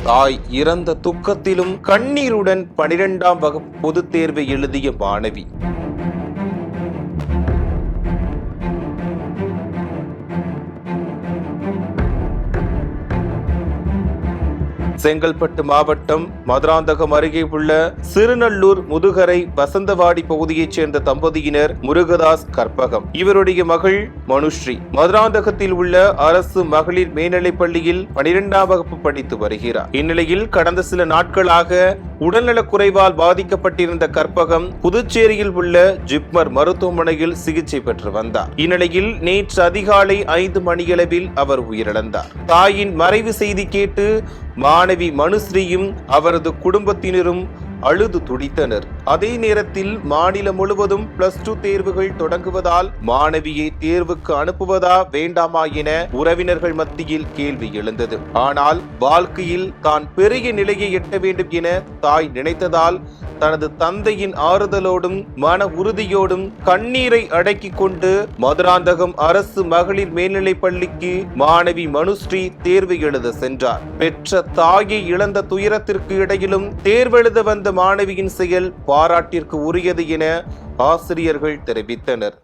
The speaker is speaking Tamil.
தாய் இறந்த துக்கத்திலும் கண்ணீருடன் 12ஆம் வகுப்பு பொதுத் தேர்வை எழுதிய மாணவி. செங்கல்பட்டு மாவட்டம் மதுராந்தகம் அருகே உள்ள சிறுநல்லூர் முதுகரை வசந்தவாடி பகுதியைச் சேர்ந்த தம்பதியினர் முருகதாஸ், கற்பகம். இவருடைய மகள் மனுஸ்ரீ மதுராந்தகத்தில் உள்ள அரசு மகளிர் மேல்நிலைப் பள்ளியில் 12ஆம் வகுப்பு படித்து வருகிறார். இந்நிலையில் கடந்த சில நாட்களாக உடல்நலக் குறைவால் பாதிக்கப்பட்டிருந்த கற்பகம் புதுச்சேரியில் உள்ள ஜிப்மர் மருத்துவமனையில் சிகிச்சை பெற்று வந்தார். இந்நிலையில் நேற்று அதிகாலை 5 மணியளவில் அவர் உயிரிழந்தார். தாயின் மறைவு செய்தி கேட்டு மாணவி மனுஸ்ரீயும் அவரது குடும்பத்தினரும் அழுது துடித்தனர். அதே நேரத்தில் மாநிலம் முழுவதும் +2 தேர்வுகள் தொடங்குவதால் மாணவியை தேர்வுக்கு அனுப்புவதா வேண்டாமா என உறவினர்கள் மத்தியில் கேள்வி எழுந்தது. ஆனால் வாழ்க்கையில் தான் பெரிய நிலையை எட்ட வேண்டும் என தாய் நினைத்ததால் தனது தந்தையின் ஆறுதலோடும் மன உறுதியோடும் கண்ணீரை அடக்கிக் கொண்டு மதுராந்தகம் அரசு மகளிர் மேல்நிலைப் பள்ளிக்கு மாணவி மனுஸ்ரீ தேர்வு எழுத சென்றார். பெற்ற தாயை இழந்த துயரத்திற்கு இடையிலும் தேர்வெழுத வந்த மாணவியின் செயல் பாராட்டிற்கு உரியது என ஆசிரியர்கள் தெரிவித்தனர்.